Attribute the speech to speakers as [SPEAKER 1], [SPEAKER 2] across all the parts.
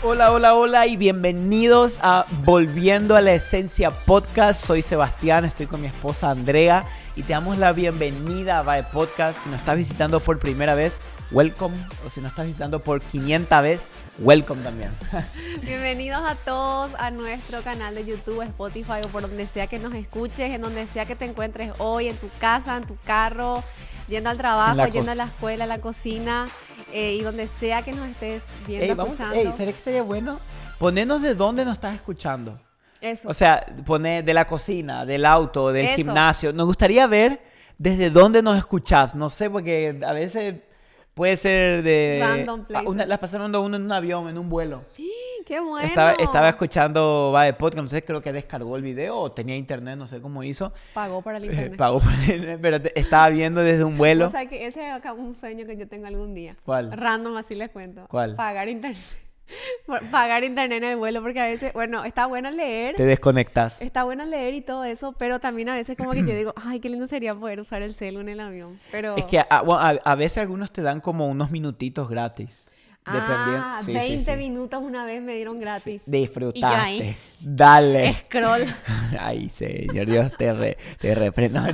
[SPEAKER 1] Hola, hola, hola y bienvenidos a Volviendo a la Esencia Podcast. Soy Sebastián, estoy con mi esposa Andrea y te damos la bienvenida a VAE Podcast. Si nos estás visitando por primera vez, welcome. O si nos estás visitando por 500 vez, welcome también.
[SPEAKER 2] Bienvenidos a todos a nuestro canal de YouTube, Spotify o por donde sea que nos escuches, en donde sea que te encuentres hoy, en tu casa, en tu carro, yendo al trabajo, yendo a la escuela, a la cocina y donde sea que nos estés viendo, escuchando.
[SPEAKER 1] ¿Será que estaría bueno? Ponernos de dónde nos estás escuchando.
[SPEAKER 2] Eso.
[SPEAKER 1] O sea, poner de la cocina, del auto, del gimnasio. Nos gustaría ver desde dónde nos escuchás. No sé, porque a veces puede ser de...
[SPEAKER 2] Random places.
[SPEAKER 1] La pasaron a uno en un avión, en un vuelo.
[SPEAKER 2] ¡Qué bueno!
[SPEAKER 1] Estaba escuchando VAE Podcast, no sé, creo que descargó el video o tenía internet, no sé cómo hizo.
[SPEAKER 2] Pagó para el internet.
[SPEAKER 1] Pagó para el internet, pero estaba viendo desde un vuelo.
[SPEAKER 2] O sea, que ese es acá un sueño que yo tengo algún día.
[SPEAKER 1] ¿Cuál?
[SPEAKER 2] Random, así les cuento.
[SPEAKER 1] ¿Cuál?
[SPEAKER 2] Pagar internet. Pagar internet en el vuelo, porque a veces, bueno, está bueno leer.
[SPEAKER 1] Te desconectas.
[SPEAKER 2] Está bueno leer y todo eso, pero también a veces como que yo digo, ay, qué lindo sería poder usar el celu en el avión. Pero...
[SPEAKER 1] Es que a veces algunos te dan como unos minutitos gratis. Dependiendo. Sí,
[SPEAKER 2] 20 minutos una vez me dieron gratis.
[SPEAKER 1] Sí. Disfrutaste.
[SPEAKER 2] Y yo ahí,
[SPEAKER 1] Dale.
[SPEAKER 2] scroll.
[SPEAKER 1] Ay, señor, Dios te reprenda.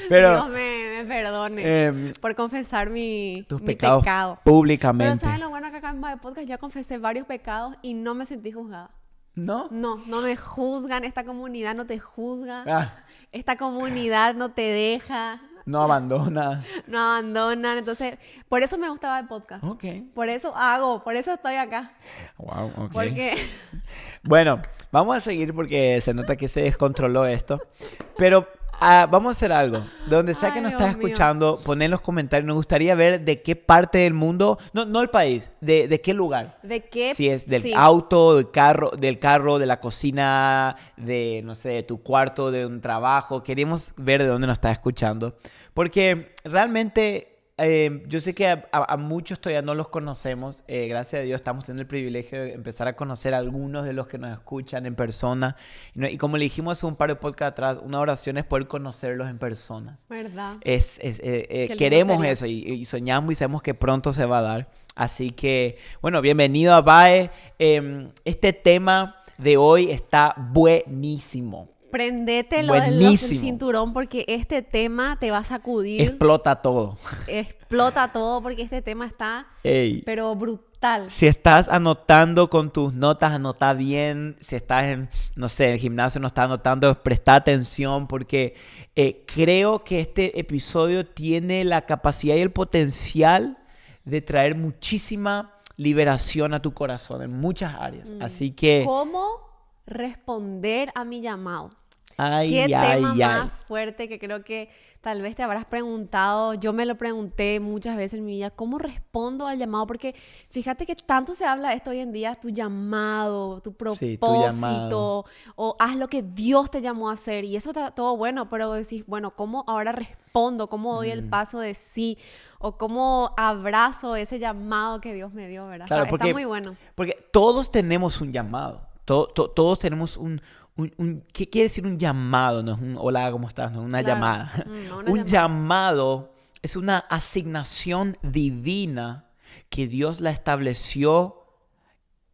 [SPEAKER 1] Pero,
[SPEAKER 2] Dios me perdone por confesar
[SPEAKER 1] tus
[SPEAKER 2] mi
[SPEAKER 1] pecados
[SPEAKER 2] pecado.
[SPEAKER 1] públicamente.
[SPEAKER 2] Pero ¿sabes lo bueno que acá en VAE Podcast ya confesé varios pecados y no me sentí juzgada?
[SPEAKER 1] ¿No?
[SPEAKER 2] No me juzgan, esta comunidad no te juzga,
[SPEAKER 1] Ah,
[SPEAKER 2] esta comunidad no te deja,
[SPEAKER 1] no abandona.
[SPEAKER 2] no abandonan, entonces por eso me gustaba el podcast.
[SPEAKER 1] Ok.
[SPEAKER 2] Por eso estoy acá.
[SPEAKER 1] Wow, ok.
[SPEAKER 2] Porque
[SPEAKER 1] Bueno, vamos a seguir porque se nota que se descontroló esto. Pero vamos a hacer algo. De donde sea que nos
[SPEAKER 2] Dios
[SPEAKER 1] estás
[SPEAKER 2] mío.
[SPEAKER 1] escuchando, pon en los comentarios. Nos gustaría ver de qué parte del mundo, no el país, de qué lugar.
[SPEAKER 2] ¿de qué?
[SPEAKER 1] Si es del
[SPEAKER 2] Sí.
[SPEAKER 1] auto, del carro, de la cocina, de, no sé, de tu cuarto, de un trabajo. Queremos ver de dónde nos estás escuchando. Porque realmente yo sé que a muchos todavía no los conocemos. Gracias a Dios estamos teniendo el privilegio de empezar a conocer a algunos de los que nos escuchan en persona. Y como le dijimos hace un par de podcasts atrás, una oración es poder conocerlos en persona.
[SPEAKER 2] ¿Verdad?
[SPEAKER 1] Queremos
[SPEAKER 2] sería.
[SPEAKER 1] eso y soñamos y sabemos que pronto se va a dar. Así que, bueno, bienvenido a VAE. Este tema de hoy está buenísimo.
[SPEAKER 2] Prendete el
[SPEAKER 1] Buenísimo.
[SPEAKER 2] cinturón porque este tema te va a sacudir.
[SPEAKER 1] Explota todo.
[SPEAKER 2] Explota todo porque este tema está,
[SPEAKER 1] Ey.
[SPEAKER 2] pero brutal.
[SPEAKER 1] Si estás anotando con tus notas, anota bien. Si estás en, no sé, en el gimnasio no estás anotando, presta atención porque creo que este episodio tiene la capacidad y el potencial de traer muchísima liberación a tu corazón en muchas áreas. Así que...
[SPEAKER 2] ¿Cómo responder a mi llamado?
[SPEAKER 1] Ay,
[SPEAKER 2] ¿Qué
[SPEAKER 1] ay,
[SPEAKER 2] tema
[SPEAKER 1] ay.
[SPEAKER 2] más fuerte que creo que tal vez te habrás preguntado? Yo me lo pregunté muchas veces en mi vida. ¿Cómo respondo al llamado? Porque fíjate que tanto se habla de esto hoy en día, tu llamado, tu
[SPEAKER 1] Sí,
[SPEAKER 2] propósito,
[SPEAKER 1] tu llamado.
[SPEAKER 2] o haz lo que Dios te llamó a hacer. Y eso está todo bueno, pero decís, bueno, ¿cómo ahora respondo? ¿Cómo doy el paso de sí? ¿O cómo abrazo ese llamado que Dios me dio, verdad?
[SPEAKER 1] Claro,
[SPEAKER 2] Está muy bueno.
[SPEAKER 1] Porque todos tenemos un llamado. Todos tenemos un ¿qué quiere decir un llamado? No es un hola, ¿cómo estás? No es una
[SPEAKER 2] Claro.
[SPEAKER 1] llamada.
[SPEAKER 2] No, una
[SPEAKER 1] Un
[SPEAKER 2] llamada.
[SPEAKER 1] llamado es una asignación divina que Dios la estableció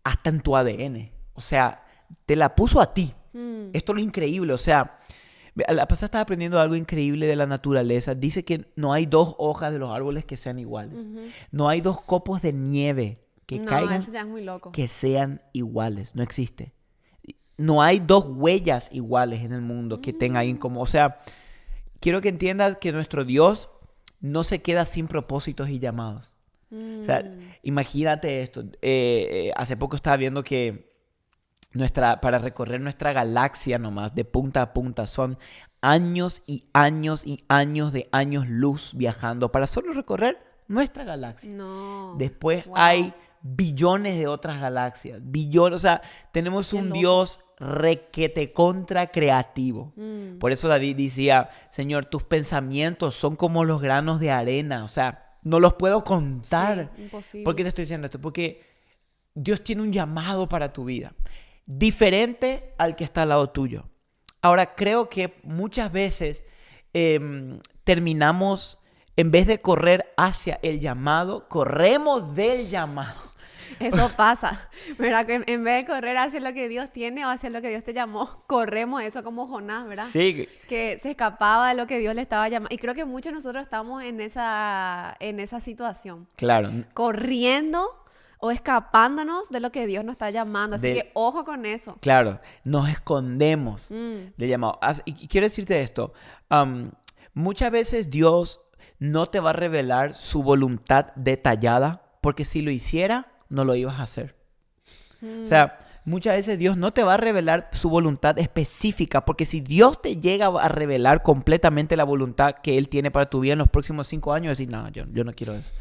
[SPEAKER 1] hasta en tu ADN. O sea, te la puso a ti. Esto es lo increíble. O sea, la pasada estaba aprendiendo algo increíble de la naturaleza. Dice que no hay dos hojas de los árboles que sean iguales. No hay dos copos de nieve que
[SPEAKER 2] No,
[SPEAKER 1] caigan
[SPEAKER 2] eso ya es muy loco.
[SPEAKER 1] que sean iguales. No existe. No hay dos huellas iguales en el mundo que tengan ahí como... O sea, quiero que entiendas que nuestro Dios no se queda sin propósitos y llamados. O sea, imagínate esto. Hace poco estaba viendo que para recorrer nuestra galaxia nomás, de punta a punta, son años y años y años de años luz viajando para solo recorrer nuestra galaxia.
[SPEAKER 2] No.
[SPEAKER 1] Después
[SPEAKER 2] Wow.
[SPEAKER 1] hay billones de otras galaxias. Billones, o sea, tenemos
[SPEAKER 2] Qué
[SPEAKER 1] un
[SPEAKER 2] loco.
[SPEAKER 1] Dios requete contra creativo. Por eso David decía, Señor, tus pensamientos son como los granos de arena. O sea, no los puedo contar.
[SPEAKER 2] Sí, imposible.
[SPEAKER 1] ¿Por qué te estoy diciendo esto? Porque Dios tiene un llamado para tu vida, diferente al que está al lado tuyo. Ahora, creo que muchas veces terminamos, en vez de correr hacia el llamado, corremos del llamado.
[SPEAKER 2] Eso pasa, ¿verdad? Que en vez de correr hacia lo que Dios tiene o hacia lo que Dios te llamó, corremos eso como Jonás, ¿verdad?
[SPEAKER 1] Sí,
[SPEAKER 2] Que se escapaba de lo que Dios le estaba llamando. Y creo que muchos de nosotros estamos en esa situación,
[SPEAKER 1] claro.
[SPEAKER 2] corriendo o escapándonos de lo que Dios nos está llamando. Así
[SPEAKER 1] De-
[SPEAKER 2] que ojo con eso.
[SPEAKER 1] Claro, nos escondemos del llamado. Y quiero decirte esto, muchas veces Dios no te va a revelar su voluntad detallada, porque si lo hiciera, no lo ibas a hacer. O sea, muchas veces Dios no te va a revelar su voluntad específica, porque si Dios te llega a revelar completamente la voluntad que Él tiene para tu vida en los próximos 5 años, decir, no, yo no quiero eso.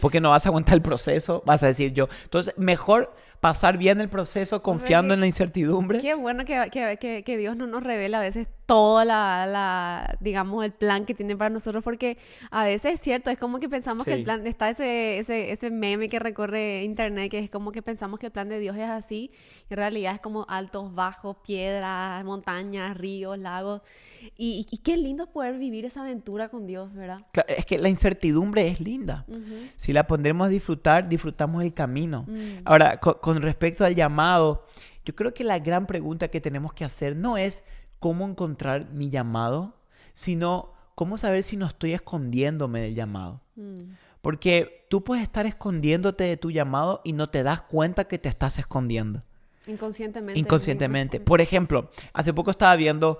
[SPEAKER 1] Porque no vas a aguantar el proceso, vas a decir yo. Entonces, mejor pasar bien el proceso confiando en la incertidumbre.
[SPEAKER 2] Qué bueno que Dios no nos revela a veces todo digamos, el plan que tiene para nosotros, porque a veces es cierto, es como que pensamos que el
[SPEAKER 1] Sí.
[SPEAKER 2] plan, está ese meme que recorre internet, que es como que pensamos que el plan de Dios es así, y en realidad es como altos, bajos, piedras, montañas, ríos, lagos, y qué lindo poder vivir esa aventura con Dios, ¿verdad?
[SPEAKER 1] Es que la incertidumbre es linda.
[SPEAKER 2] Ujú.
[SPEAKER 1] Si la pondremos a disfrutar, disfrutamos el camino. Ahora, con respecto al llamado, yo creo que la gran pregunta que tenemos que hacer no es cómo encontrar mi llamado, sino cómo saber si no estoy escondiéndome del llamado. Porque tú puedes estar escondiéndote de tu llamado y no te das cuenta que te estás escondiendo.
[SPEAKER 2] Inconscientemente.
[SPEAKER 1] Inconscientemente. Por ejemplo, hace poco estaba viendo,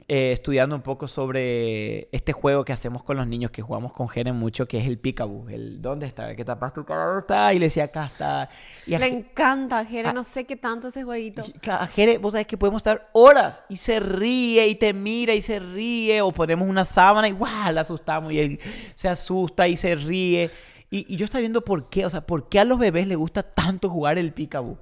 [SPEAKER 1] estudiando un poco sobre este juego que hacemos con los niños, que jugamos con Jeren mucho, que es el peekaboo. ¿Dónde está? Que tapas tu cara, ¿dónde está? Y le decía, acá está. Y
[SPEAKER 2] Le encanta, Jere,
[SPEAKER 1] a-
[SPEAKER 2] no sé qué tanto ese jueguito.
[SPEAKER 1] claro, a Jere, vos sabés que podemos estar horas y se ríe y te mira y se ríe, o ponemos una sábana y ¡guau! La asustamos y él se asusta y se ríe. Y yo estaba viendo por qué, o sea, por qué a los bebés les gusta tanto jugar el peekaboo.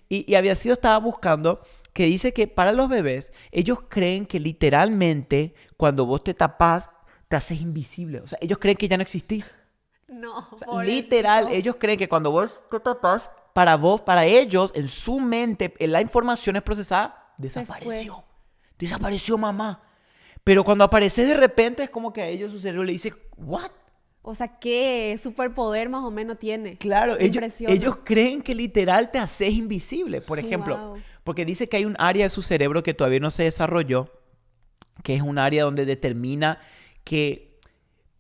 [SPEAKER 1] Estaba buscando que dice que para los bebés, ellos creen que literalmente cuando vos te tapás, te haces invisible. O sea, ellos creen que ya no existís.
[SPEAKER 2] No,
[SPEAKER 1] O sea,
[SPEAKER 2] pobrecito.
[SPEAKER 1] literal, ellos creen que cuando vos te tapas, para ellos, en su mente, la información es procesada, desapareció. Desapareció mamá. Pero cuando aparece de repente, es como que a ellos su cerebro le dice, ¿what?
[SPEAKER 2] O sea, ¿qué superpoder más o menos tiene?
[SPEAKER 1] Claro,
[SPEAKER 2] Me impresiona.
[SPEAKER 1] ellos creen que literal te haces invisible. Por ejemplo,
[SPEAKER 2] Wow.
[SPEAKER 1] porque dice que hay un área de su cerebro que todavía no se desarrolló, que es un área donde determina que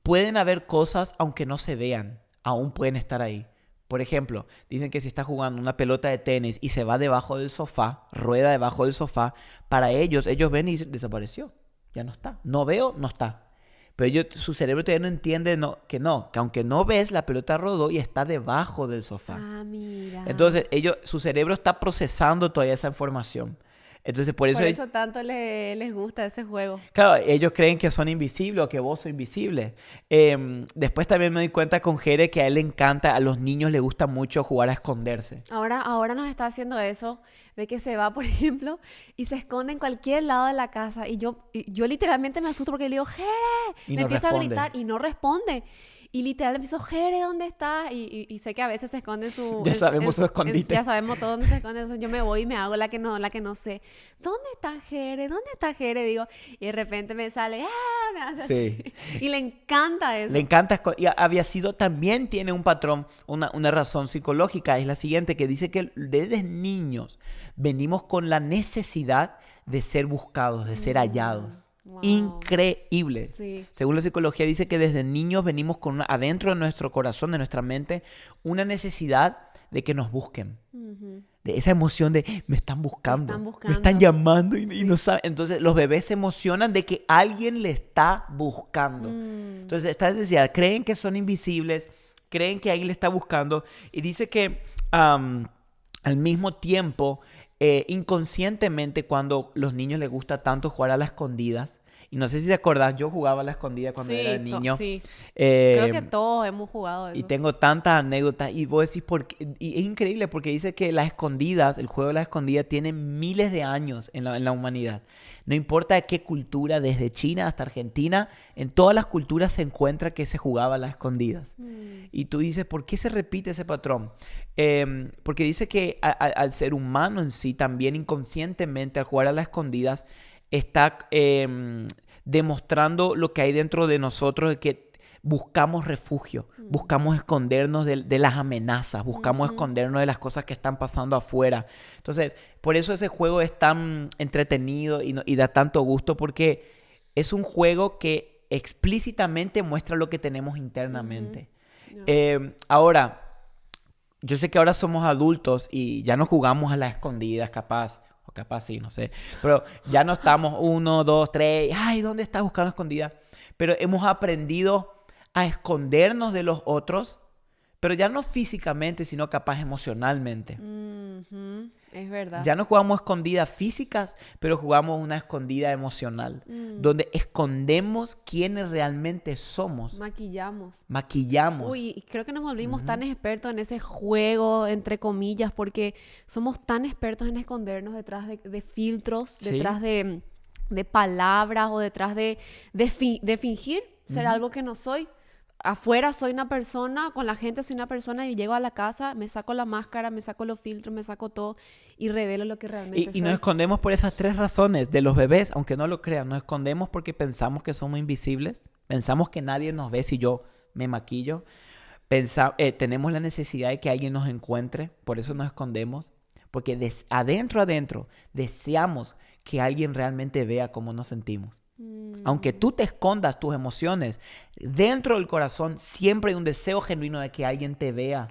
[SPEAKER 1] pueden haber cosas aunque no se vean, aún pueden estar ahí. Por ejemplo, dicen que si está jugando una pelota de tenis y se va debajo del sofá, rueda debajo del sofá, para ellos ven y dicen, desapareció, ya no está. No veo, no está. Pero su cerebro todavía no entiende que aunque no ves, la pelota rodó y está debajo del sofá.
[SPEAKER 2] Ah, mira.
[SPEAKER 1] Entonces, su cerebro está procesando todavía esa información. Entonces, por eso
[SPEAKER 2] tanto les gusta ese juego.
[SPEAKER 1] claro, ellos creen que son invisibles o que vos sos invisible. Después también me di cuenta con Jere que a él le encanta, a los niños les gusta mucho jugar a esconderse.
[SPEAKER 2] Ahora nos está haciendo eso de que se va, por ejemplo, y se esconde en cualquier lado de la casa. Y yo literalmente me asusto porque le digo, Jere,
[SPEAKER 1] Y
[SPEAKER 2] le
[SPEAKER 1] no
[SPEAKER 2] empiezo a
[SPEAKER 1] responde.
[SPEAKER 2] gritar y no responde. Y literal empiezo, Jere, ¿dónde estás? Y sé que a veces se esconde en su...
[SPEAKER 1] Ya sabemos su escondite.
[SPEAKER 2] Ya sabemos todo dónde se esconde. Entonces yo me voy y me hago la que no sé. ¿Dónde está Jere? ¿Dónde está Jere? Digo, y de repente me sale, me hace
[SPEAKER 1] Sí.
[SPEAKER 2] así. Y le encanta eso.
[SPEAKER 1] Le encanta, y había sido, también tiene un patrón, una razón psicológica, es la siguiente, que dice que desde niños venimos con la necesidad de ser buscados, de ser hallados.
[SPEAKER 2] Wow.
[SPEAKER 1] Increíble.
[SPEAKER 2] Sí.
[SPEAKER 1] Según la psicología dice que desde niños venimos con adentro de nuestro corazón, de nuestra mente, una necesidad de que nos busquen.
[SPEAKER 2] Ujú.
[SPEAKER 1] De esa emoción de me están buscando, me están
[SPEAKER 2] buscando.
[SPEAKER 1] llamando y
[SPEAKER 2] Sí.
[SPEAKER 1] no saben. Entonces los bebés se emocionan de que alguien le está buscando. Entonces esta necesidad, creen que son invisibles, creen que alguien le está buscando y dice que al mismo tiempo, inconscientemente, cuando los niños les gusta tanto jugar a las escondidas, y no sé si te acordás, yo jugaba a la escondida cuando
[SPEAKER 2] Sí,
[SPEAKER 1] era niño.
[SPEAKER 2] sí.
[SPEAKER 1] Eh,
[SPEAKER 2] Creo que todos hemos jugado eso.
[SPEAKER 1] y tengo tantas anécdotas y vos decís, y es increíble porque dice que las escondidas, el juego de las escondidas tiene miles de años en la humanidad. No importa de qué cultura, desde China hasta Argentina, en todas las culturas se encuentra que se jugaba a las escondidas. Y tú dices, ¿por qué se repite ese patrón? Porque dice que al ser humano en sí, también inconscientemente, al jugar a las escondidas, está demostrando lo que hay dentro de nosotros, de que buscamos refugio, buscamos escondernos de las amenazas, buscamos escondernos de las cosas que están pasando afuera. Entonces, por eso ese juego es tan entretenido y da tanto gusto, porque es un juego que explícitamente muestra lo que tenemos internamente. Ahora, yo sé que ahora somos adultos y ya no jugamos a las escondidas, capaz sí, no sé. Pero ya no estamos 1, 2, 3. Ay, ¿dónde estás buscando escondida? Pero hemos aprendido a escondernos de los otros, pero ya no físicamente, sino capaz emocionalmente.
[SPEAKER 2] Es verdad.
[SPEAKER 1] Ya no jugamos escondidas físicas, pero jugamos una escondida emocional, donde escondemos quiénes realmente somos. Maquillamos.
[SPEAKER 2] Uy, y creo que nos volvimos tan expertos en ese juego, entre comillas, porque somos tan expertos en escondernos detrás de filtros,
[SPEAKER 1] Sí.
[SPEAKER 2] detrás de palabras o detrás de fingir ser algo que no soy. Afuera soy una persona, con la gente soy una persona y llego a la casa, me saco la máscara, me saco los filtros, me saco todo y revelo lo que realmente soy.
[SPEAKER 1] Y nos escondemos por esas 3 razones. De los bebés, aunque no lo crean, nos escondemos porque pensamos que somos invisibles. Pensamos que nadie nos ve si yo me maquillo. Tenemos la necesidad de que alguien nos encuentre, por eso nos escondemos. Porque adentro deseamos que alguien realmente vea cómo nos sentimos. Aunque tú te escondas tus emociones, dentro del corazón siempre hay un deseo genuino de que alguien te vea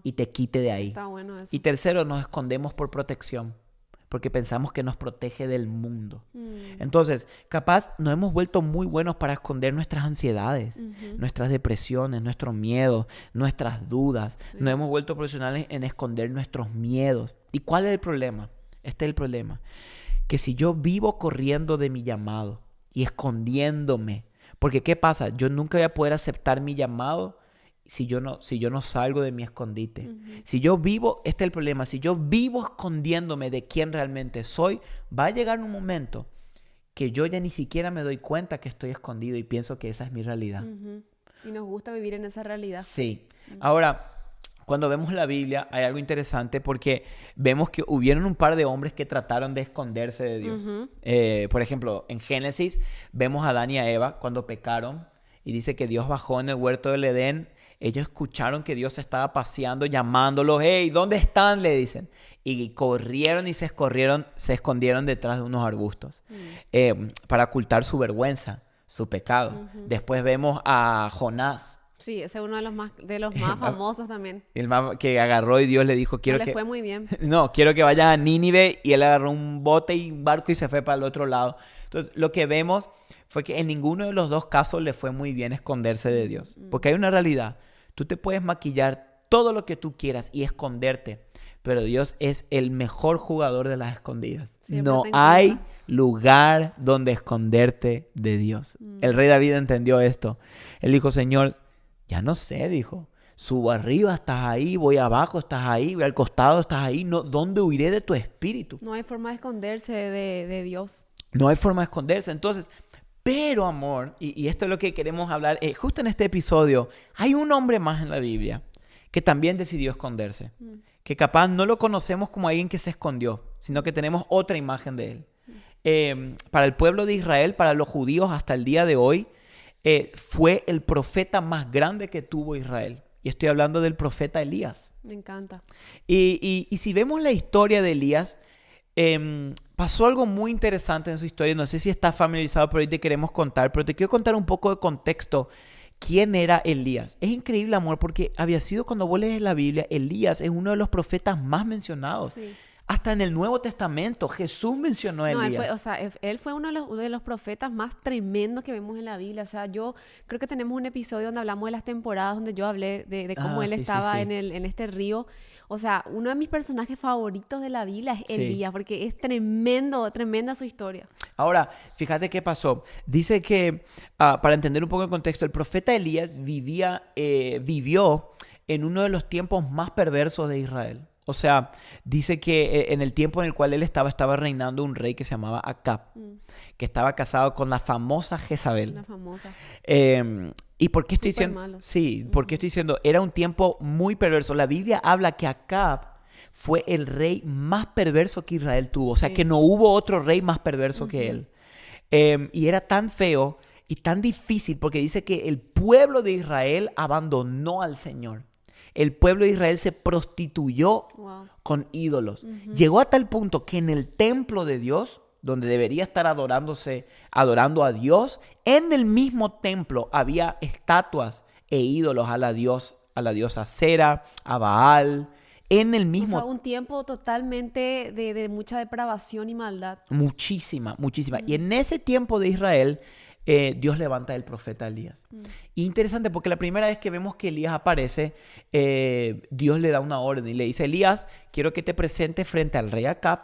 [SPEAKER 1] y te quite de ahí.
[SPEAKER 2] Está bueno eso.
[SPEAKER 1] Y tercero, nos escondemos por protección, porque pensamos que nos protege del mundo. Entonces, capaz nos hemos vuelto muy buenos para esconder nuestras ansiedades, nuestras depresiones, nuestros miedos, nuestras dudas.
[SPEAKER 2] Sí.
[SPEAKER 1] Nos hemos vuelto profesionales en esconder nuestros miedos. ¿Y cuál es el problema? Este es el problema. Que si yo vivo corriendo de mi llamado y escondiéndome, porque ¿qué pasa? Yo nunca voy a poder aceptar mi llamado si yo no salgo de mi escondite. Si yo vivo, este es el problema, si yo vivo escondiéndome de quién realmente soy, va a llegar un momento que yo ya ni siquiera me doy cuenta que estoy escondido y pienso que esa es mi realidad.
[SPEAKER 2] Y nos gusta vivir en esa realidad.
[SPEAKER 1] Sí. Ahora, cuando vemos la Biblia hay algo interesante porque vemos que hubieron un par de hombres que trataron de esconderse de Dios. Por ejemplo, en Génesis vemos a Adán y a Eva cuando pecaron y dice que Dios bajó en el huerto del Edén. Ellos escucharon que Dios estaba paseando, llamándolos. ¡Hey! ¿Dónde están? Le dicen. Y corrieron y se escondieron detrás de unos arbustos para ocultar su vergüenza, su pecado. Después vemos a Jonás.
[SPEAKER 2] Sí, ese es uno de los más famosos también.
[SPEAKER 1] El más que agarró y Dios le dijo,
[SPEAKER 2] No le fue muy bien.
[SPEAKER 1] No, quiero que vaya a Nínive, y él agarró un bote y un barco y se fue para el otro lado. Entonces, lo que vemos fue que en ninguno de los 2 casos le fue muy bien esconderse de Dios. Porque hay una realidad. Tú te puedes maquillar todo lo que tú quieras y esconderte, pero Dios es el mejor jugador de las escondidas.
[SPEAKER 2] Siempre
[SPEAKER 1] No
[SPEAKER 2] te
[SPEAKER 1] hay
[SPEAKER 2] encuentra.
[SPEAKER 1] lugar donde esconderte de Dios. El rey David entendió esto. Él dijo, Señor, ya no sé, dijo. Subo arriba, estás ahí. Voy abajo, estás ahí. Voy al costado, estás ahí. No, ¿dónde huiré de tu espíritu?
[SPEAKER 2] No hay forma de esconderse de Dios.
[SPEAKER 1] No hay forma de esconderse. Entonces, pero amor, y esto es lo que queremos hablar, justo en este episodio, hay un hombre más en la Biblia que también decidió esconderse. Que capaz no lo conocemos como alguien que se escondió, sino que tenemos otra imagen de él. Para el pueblo de Israel, para los judíos hasta el día de hoy, fue el profeta más grande que tuvo Israel. Y estoy hablando del profeta Elías.
[SPEAKER 2] Me encanta.
[SPEAKER 1] Y si vemos la historia de Elías, pasó algo muy interesante en su historia. No sé si estás familiarizado, pero hoy te queremos contar. Pero te quiero contar un poco de contexto. ¿Quién era Elías? Es increíble, amor, porque había sido, cuando vos lees la Biblia, Elías es uno de los profetas más mencionados.
[SPEAKER 2] Sí.
[SPEAKER 1] Hasta en el Nuevo Testamento, Jesús mencionó a
[SPEAKER 2] No,
[SPEAKER 1] Elías.
[SPEAKER 2] él fue uno de los profetas más tremendos que vemos en la Biblia. O sea, yo creo que tenemos un episodio donde hablamos de las temporadas, donde yo hablé de cómo él
[SPEAKER 1] sí,
[SPEAKER 2] estaba
[SPEAKER 1] sí.
[SPEAKER 2] en este río. O sea, uno de mis personajes favoritos de la Biblia es
[SPEAKER 1] Sí.
[SPEAKER 2] Elías, porque es tremenda su historia.
[SPEAKER 1] Ahora, fíjate qué pasó. Dice que, para entender un poco el contexto, el profeta Elías vivió en uno de los tiempos más perversos de Israel. O sea, dice que en el tiempo en el cual él estaba reinando un rey que se llamaba Acab, que estaba casado con la famosa Jezabel.
[SPEAKER 2] Una famosa.
[SPEAKER 1] ¿Y por qué estoy
[SPEAKER 2] Súper
[SPEAKER 1] diciendo?
[SPEAKER 2] malo.
[SPEAKER 1] Sí, ¿por qué estoy diciendo? Era un tiempo muy perverso. La Biblia habla que Acab fue el rey más perverso que Israel tuvo. O sea,
[SPEAKER 2] Sí.
[SPEAKER 1] que no hubo otro rey más perverso que él. Y era tan feo y tan difícil porque dice que el pueblo de Israel abandonó al Señor. El pueblo de Israel se prostituyó con ídolos. Llegó a tal punto que en el templo de Dios, donde debería estar adorando a Dios, en el mismo templo había estatuas e ídolos a la diosa Cera, a Baal. En el mismo...
[SPEAKER 2] O sea, un tiempo totalmente de mucha depravación y maldad.
[SPEAKER 1] Muchísima. Y en ese tiempo de Israel, Dios levanta el profeta Elías. Y interesante porque la primera vez que vemos que Elías aparece, Dios le da una orden y le dice: Elías, quiero que te presentes frente al rey Acab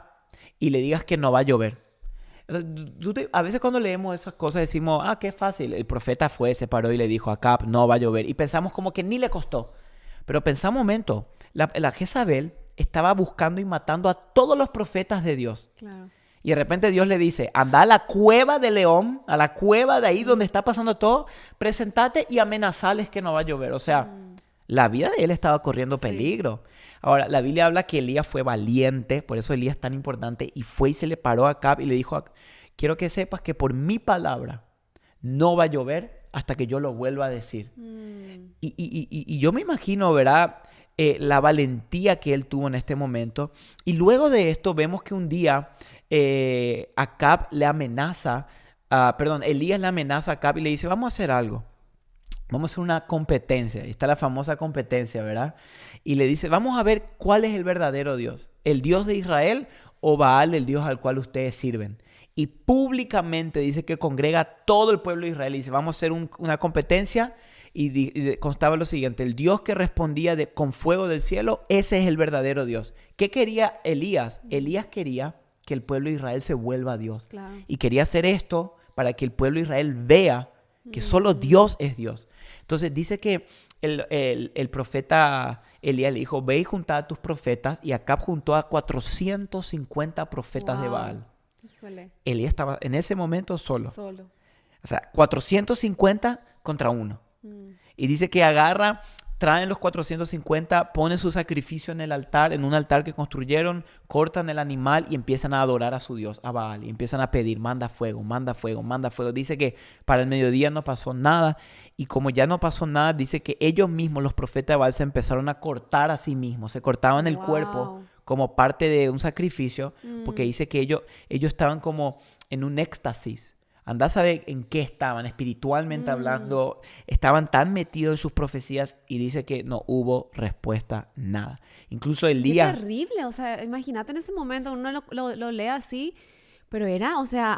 [SPEAKER 1] y le digas que no va a llover. O sea, a veces cuando leemos esas cosas decimos: qué fácil. El profeta se paró y le dijo a Acab: no va a llover. Y pensamos como que ni le costó. Pero pensá un momento, la Jezabel estaba buscando y matando a todos los profetas de Dios.
[SPEAKER 2] Claro.
[SPEAKER 1] Y de repente Dios le dice: anda a la cueva de León, a la cueva de ahí donde está pasando todo, presentate y amenazales que no va a llover. O sea, la vida de él estaba corriendo peligro. Ahora, la Biblia habla que Elías fue valiente, por eso Elías es tan importante, y fue y se le paró a Acab y le dijo: quiero que sepas que por mi palabra no va a llover hasta que yo lo vuelva a decir. Y yo me imagino, ¿verdad?, la valentía que él tuvo en este momento. Y luego de esto vemos que un día Acab le amenaza, Elías le amenaza a Acab y le dice: vamos a hacer algo. Vamos a hacer una competencia. Y está la famosa competencia, ¿verdad? Y le dice: vamos a ver cuál es el verdadero Dios. ¿El Dios de Israel o Baal, el Dios al cual ustedes sirven? Y públicamente dice que congrega a todo el pueblo de Israel y dice: vamos a hacer una competencia. Y constaba lo siguiente: el Dios que respondía con fuego del cielo, ese es el verdadero Dios. ¿Qué quería Elías? Elías quería que el pueblo de Israel se vuelva a Dios.
[SPEAKER 2] Claro.
[SPEAKER 1] Y quería hacer esto para que el pueblo de Israel vea que solo Dios es Dios. Entonces dice que el profeta Elías le dijo: ve y junta a tus profetas. Y Acab juntó a 450 profetas de Baal.
[SPEAKER 2] Híjole.
[SPEAKER 1] Elías estaba en ese momento solo. O sea, 450 contra uno. Y dice que traen los 450, ponen su sacrificio en el altar, en un altar que construyeron, cortan el animal y empiezan a adorar a su Dios, a Baal. Y empiezan a pedir: manda fuego, manda fuego, manda fuego. Dice que para el mediodía no pasó nada. Y como ya no pasó nada, dice que ellos mismos, los profetas de Baal, se empezaron a cortar a sí mismos. Se cortaban el cuerpo como parte de un sacrificio, porque dice que ellos estaban como en un éxtasis. Andá a saber en qué estaban, espiritualmente hablando. Estaban tan metidos en sus profecías y dice que no hubo respuesta, nada. Incluso Elías...
[SPEAKER 2] Qué terrible, o sea, imagínate en ese momento, uno lo lee así, pero era, o sea,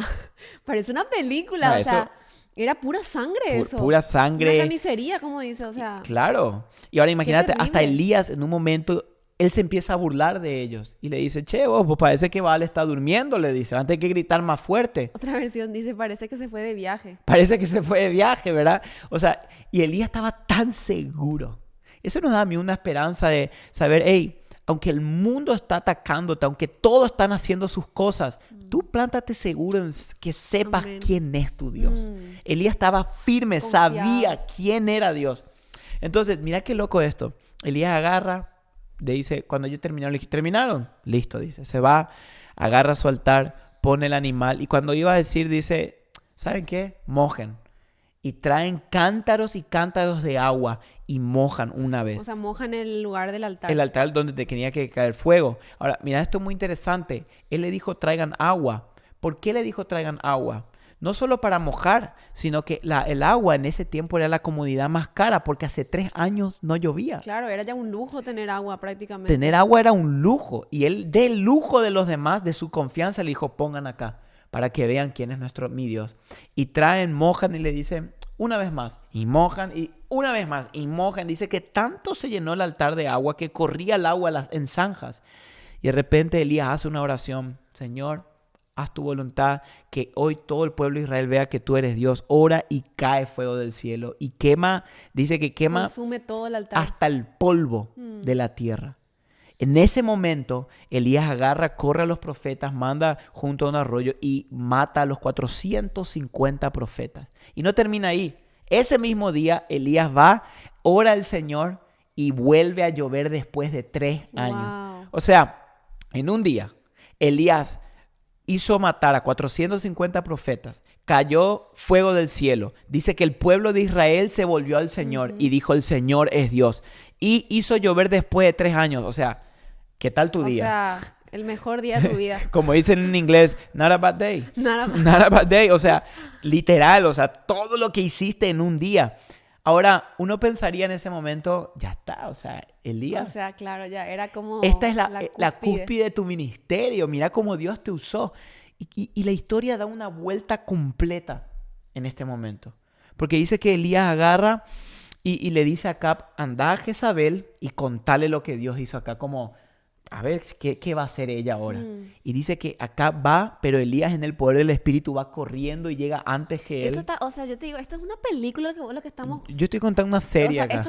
[SPEAKER 2] parece una película, o sea, era pura sangre eso.
[SPEAKER 1] Pura sangre.
[SPEAKER 2] Una carnicería, como dice, o sea...
[SPEAKER 1] Claro. Y ahora imagínate, hasta Elías en un momento... Él se empieza a burlar de ellos y le dice: che, vos, pues parece que Baal está durmiendo, le dice. Antes hay que gritar más fuerte.
[SPEAKER 2] Otra versión dice: parece que se fue de viaje.
[SPEAKER 1] Parece que se fue de viaje, ¿verdad? O sea, y Elías estaba tan seguro. Eso nos da a mí una esperanza de saber: hey, aunque el mundo está atacándote, aunque todos están haciendo sus cosas, tú plántate seguro en que sepas quién es tu Dios. Elías estaba firme, sabía quién era Dios. Entonces, mira qué loco esto. Elías agarra... Le dice, cuando ellos terminaron, le dije: ¿terminaron? Listo, dice. Se va, agarra su altar, pone el animal. Y cuando iba a decir, dice: ¿saben qué? Mojen. Y traen cántaros y cántaros de agua y mojan una vez.
[SPEAKER 2] O sea, mojan el lugar del altar.
[SPEAKER 1] El altar donde tenía que caer fuego. Ahora, mira, esto es muy interesante. Él le dijo: traigan agua. ¿Por qué le dijo traigan agua? No solo para mojar, sino que el agua en ese tiempo era la comodidad más cara, porque hace 3 años no llovía.
[SPEAKER 2] Claro, era ya un lujo tener agua prácticamente.
[SPEAKER 1] Tener agua era un lujo. Y él, del lujo de los demás, de su confianza, le dijo: pongan acá, para que vean quién es mi Dios. Y traen, mojan y le dicen: una vez más. Y mojan y una vez más. Y mojan. Dice que tanto se llenó el altar de agua que corría el agua en zanjas. Y de repente Elías hace una oración: Señor, haz tu voluntad, que hoy todo el pueblo de Israel vea que tú eres Dios. Ora y cae fuego del cielo y quema, dice que quema,
[SPEAKER 2] consume todo el altar,
[SPEAKER 1] hasta el polvo de la tierra. En ese momento, Elías agarra, corre a los profetas, manda junto a un arroyo y mata a los 450 profetas. Y no termina ahí. Ese mismo día, Elías va, ora al Señor y vuelve a llover después de 3 años. O sea, en un día, Elías hizo matar a 450 profetas, cayó fuego del cielo. Dice que el pueblo de Israel se volvió al Señor y dijo, el Señor es Dios. Y hizo llover después de 3 años. O sea, ¿qué tal tu día?
[SPEAKER 2] O sea, el mejor día de tu vida.
[SPEAKER 1] Como dicen en inglés, not a bad day. Not a bad day. O sea, literal, o sea, todo lo que hiciste en un día. Ahora, uno pensaría en ese momento, ya está, o sea, Elías.
[SPEAKER 2] O sea, claro, ya era como
[SPEAKER 1] Esta es la cúspide de tu ministerio. Mira cómo Dios te usó. Y la historia da una vuelta completa en este momento. Porque dice que Elías agarra y le dice a Acab, anda a Jezabel y contale lo que Dios hizo acá. Como, a ver, ¿qué va a hacer ella ahora? Y dice que Acab va, pero Elías en el poder del Espíritu va corriendo y llega antes que él.
[SPEAKER 2] Eso está, o sea, yo te digo, esto es una película lo que estamos...
[SPEAKER 1] Yo estoy contando una serie acá.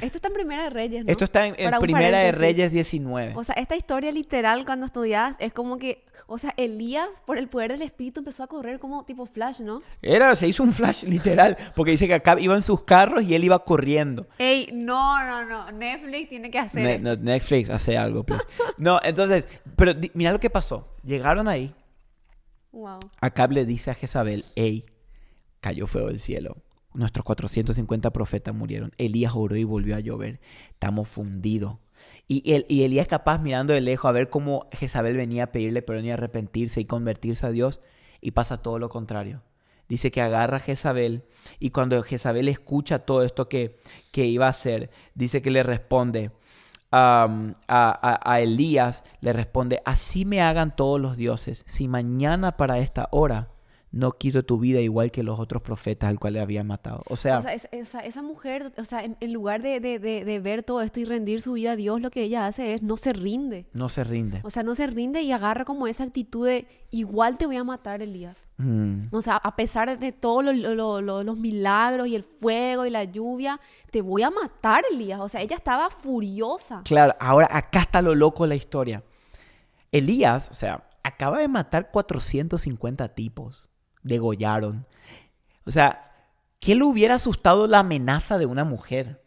[SPEAKER 2] Esto está en Primera de Reyes, ¿no?
[SPEAKER 1] Esto está en Primera de Reyes 19.
[SPEAKER 2] O sea, esta historia literal cuando estudias es como que, o sea, Elías por el poder del Espíritu empezó a correr como tipo Flash, ¿no?
[SPEAKER 1] Se hizo un flash literal, porque dice que Acab iba en sus carros y él iba corriendo.
[SPEAKER 2] Ey, no, Netflix tiene que hacer
[SPEAKER 1] Netflix hace algo, please. No, entonces, pero mira lo que pasó. Llegaron ahí.
[SPEAKER 2] Wow.
[SPEAKER 1] Acab le dice a Jezabel, hey, cayó fuego del cielo. Nuestros 450 profetas murieron. Elías oró y volvió a llover. Estamos fundidos. Y Elías capaz mirando de lejos a ver cómo Jezabel venía a pedirle perdón y arrepentirse y convertirse a Dios. Y pasa todo lo contrario. Dice que agarra a Jezabel y cuando Jezabel escucha todo esto que iba a hacer, dice que le responde a Elías, le responde, así me hagan todos los dioses, si mañana para esta hora no quito tu vida igual que los otros profetas al cual le habían matado. O sea,
[SPEAKER 2] esa mujer, o sea, en lugar de ver todo esto y rendir su vida a Dios, lo que ella hace es no se rinde.
[SPEAKER 1] No se rinde.
[SPEAKER 2] O sea, no se rinde y agarra como esa actitud de igual te voy a matar, Elías. O sea, a pesar de todos los milagros y el fuego y la lluvia, te voy a matar, Elías. O sea, ella estaba furiosa.
[SPEAKER 1] Claro, ahora acá está lo loco de la historia. Elías, o sea, acaba de matar 450 tipos. Degollaron. O sea, ¿qué le hubiera asustado la amenaza de una mujer?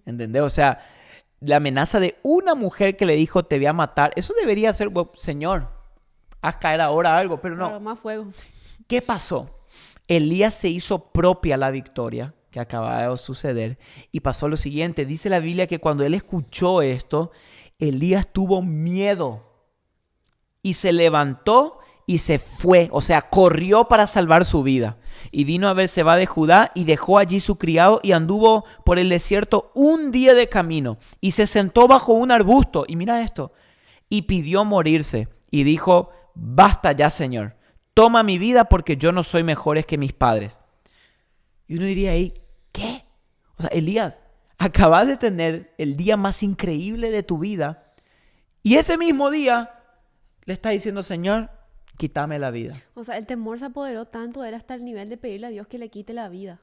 [SPEAKER 1] ¿Entendés? O sea, la amenaza de una mujer que le dijo te voy a matar. Eso debería ser, bueno, Señor, haz caer ahora algo, pero no.
[SPEAKER 2] Claro, más fuego.
[SPEAKER 1] ¿Qué pasó? Elías se hizo propia la victoria que acababa de suceder y pasó lo siguiente. Dice la Biblia que cuando él escuchó esto, Elías tuvo miedo y se levantó y se fue, o sea, corrió para salvar su vida. Y vino a Berseba de Judá y dejó allí su criado y anduvo por el desierto un día de camino y se sentó bajo un arbusto. Y mira esto, y pidió morirse y dijo, basta ya, Señor, toma mi vida porque yo no soy mejores que mis padres. Y uno diría ahí, ¿qué? O sea, Elías, acabas de tener el día más increíble de tu vida y ese mismo día le está diciendo, Señor, quítame la vida.
[SPEAKER 2] O sea, el temor se apoderó tanto de él hasta el nivel de pedirle a Dios que le quite la vida.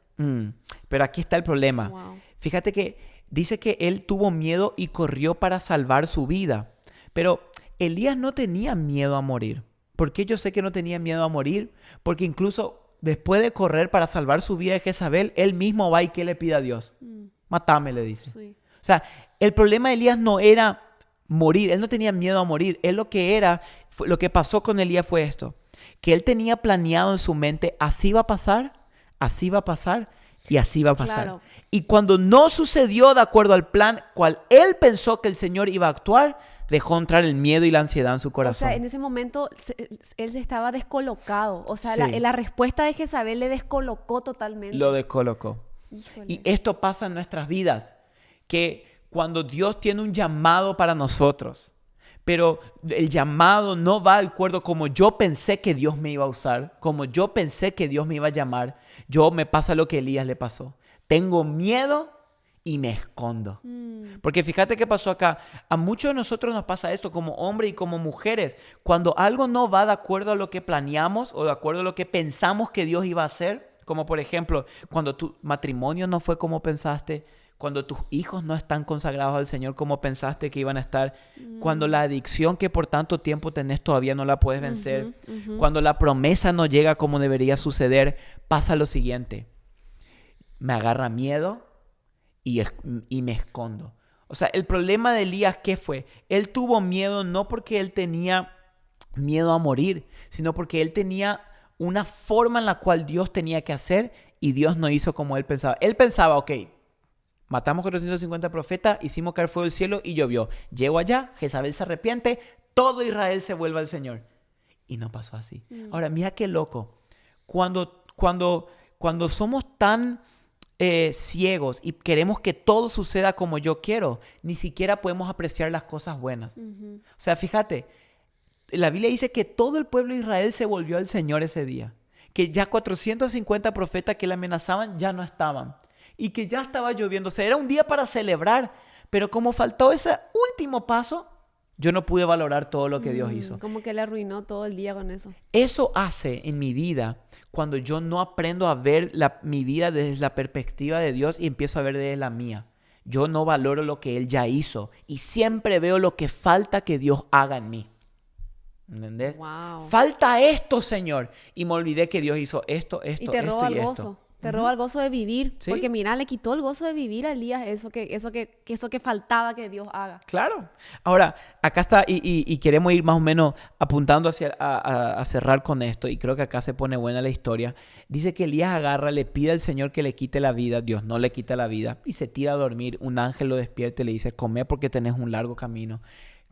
[SPEAKER 1] Pero aquí está el problema.
[SPEAKER 2] Wow.
[SPEAKER 1] Fíjate que dice que él tuvo miedo y corrió para salvar su vida. Pero Elías no tenía miedo a morir. ¿Por qué yo sé que no tenía miedo a morir? Porque incluso después de correr para salvar su vida de Jezabel, él mismo va y ¿qué le pide a Dios? Mátame, le dice.
[SPEAKER 2] Sí.
[SPEAKER 1] O sea, el problema de Elías no era morir. Él no tenía miedo a morir. Él lo que pasó con Elías fue esto. Que él tenía planeado en su mente, así va a pasar y así va a pasar.
[SPEAKER 2] Claro.
[SPEAKER 1] Y cuando no sucedió de acuerdo al plan cual él pensó que el Señor iba a actuar, dejó entrar el miedo y la ansiedad en su corazón.
[SPEAKER 2] O sea, en ese momento él estaba descolocado. O sea,
[SPEAKER 1] Sí.
[SPEAKER 2] la respuesta de Jezabel le descolocó totalmente.
[SPEAKER 1] Lo descolocó.
[SPEAKER 2] Híjole.
[SPEAKER 1] Y esto pasa en nuestras vidas, que cuando Dios tiene un llamado para nosotros, pero el llamado no va de acuerdo como yo pensé que Dios me iba a usar, como yo pensé que Dios me iba a llamar, me pasa lo que a Elías le pasó. Tengo miedo y me escondo. Porque fíjate qué pasó acá. A muchos de nosotros nos pasa esto como hombres y como mujeres. Cuando algo no va de acuerdo a lo que planeamos o de acuerdo a lo que pensamos que Dios iba a hacer, como por ejemplo, cuando tu matrimonio no fue como pensaste, cuando tus hijos no están consagrados al Señor como pensaste que iban a estar, cuando la adicción que por tanto tiempo tenés todavía no la puedes vencer, cuando la promesa no llega como debería suceder, pasa lo siguiente. Me agarra miedo y me escondo. O sea, el problema de Elías, ¿qué fue? Él tuvo miedo no porque él tenía miedo a morir, sino porque él tenía una forma en la cual Dios tenía que hacer y Dios no hizo como él pensaba. Él pensaba, ok, matamos 450 profetas, hicimos caer fuego del cielo y llovió. Llego allá, Jezabel se arrepiente, todo Israel se vuelve al Señor. Y no pasó así. Ahora, mira qué loco. Cuando somos tan ciegos y queremos que todo suceda como yo quiero, ni siquiera podemos apreciar las cosas buenas. O sea, fíjate, la Biblia dice que todo el pueblo de Israel se volvió al Señor ese día. Que ya 450 profetas que le amenazaban ya no estaban. Y que ya estaba lloviendo. O sea, era un día para celebrar. Pero como faltó ese último paso, yo no pude valorar todo lo que Dios hizo.
[SPEAKER 2] Como que le arruinó todo el día con eso.
[SPEAKER 1] Eso hace en mi vida cuando yo no aprendo a ver mi vida desde la perspectiva de Dios y empiezo a ver desde la mía. Yo no valoro lo que Él ya hizo y siempre veo lo que falta que Dios haga en mí. ¿Entendés?
[SPEAKER 2] Wow.
[SPEAKER 1] Falta esto, Señor. Y me olvidé que Dios hizo esto,
[SPEAKER 2] Y te
[SPEAKER 1] esto
[SPEAKER 2] roba
[SPEAKER 1] y
[SPEAKER 2] el
[SPEAKER 1] esto.
[SPEAKER 2] gozo. Te roba el gozo de vivir.
[SPEAKER 1] Sí.
[SPEAKER 2] Porque mira, le quitó el gozo de vivir a Elías eso que faltaba que Dios haga.
[SPEAKER 1] Claro. Ahora, acá está, y queremos ir más o menos apuntando a cerrar con esto, y creo que acá se pone buena la historia. Dice que Elías agarra, le pide al Señor que le quite la vida, Dios no le quita la vida, y se tira a dormir. Un ángel lo despierta y le dice, come porque tenés un largo camino.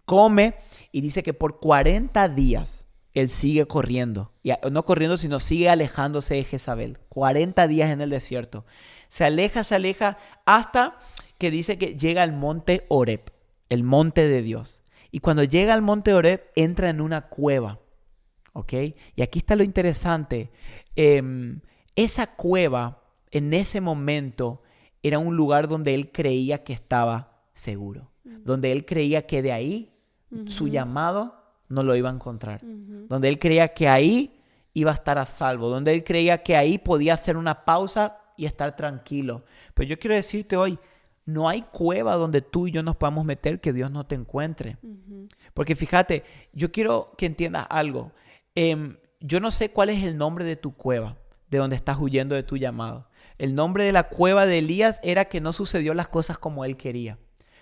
[SPEAKER 1] Come, y dice que por 40 días él sigue corriendo. Y no corriendo, sino sigue alejándose de Jezabel. 40 días en el desierto. Se aleja hasta que dice que llega al monte Horeb, el monte de Dios. Y cuando llega al monte Horeb, entra en una cueva. ¿Ok? Y aquí está lo interesante. Esa cueva, en ese momento, era un lugar donde él creía que estaba seguro. Donde él creía que de ahí su llamado no lo iba a encontrar. Donde él creía que ahí iba a estar a salvo. Donde él creía que ahí podía hacer una pausa y estar tranquilo. Pero yo quiero decirte hoy, no hay cueva donde tú y yo nos podamos meter que Dios no te encuentre. Porque fíjate, yo quiero que entiendas algo. Yo no sé cuál es el nombre de tu cueva, de donde estás huyendo de tu llamado. El nombre de la cueva de Elías era que no sucedió las cosas como él quería.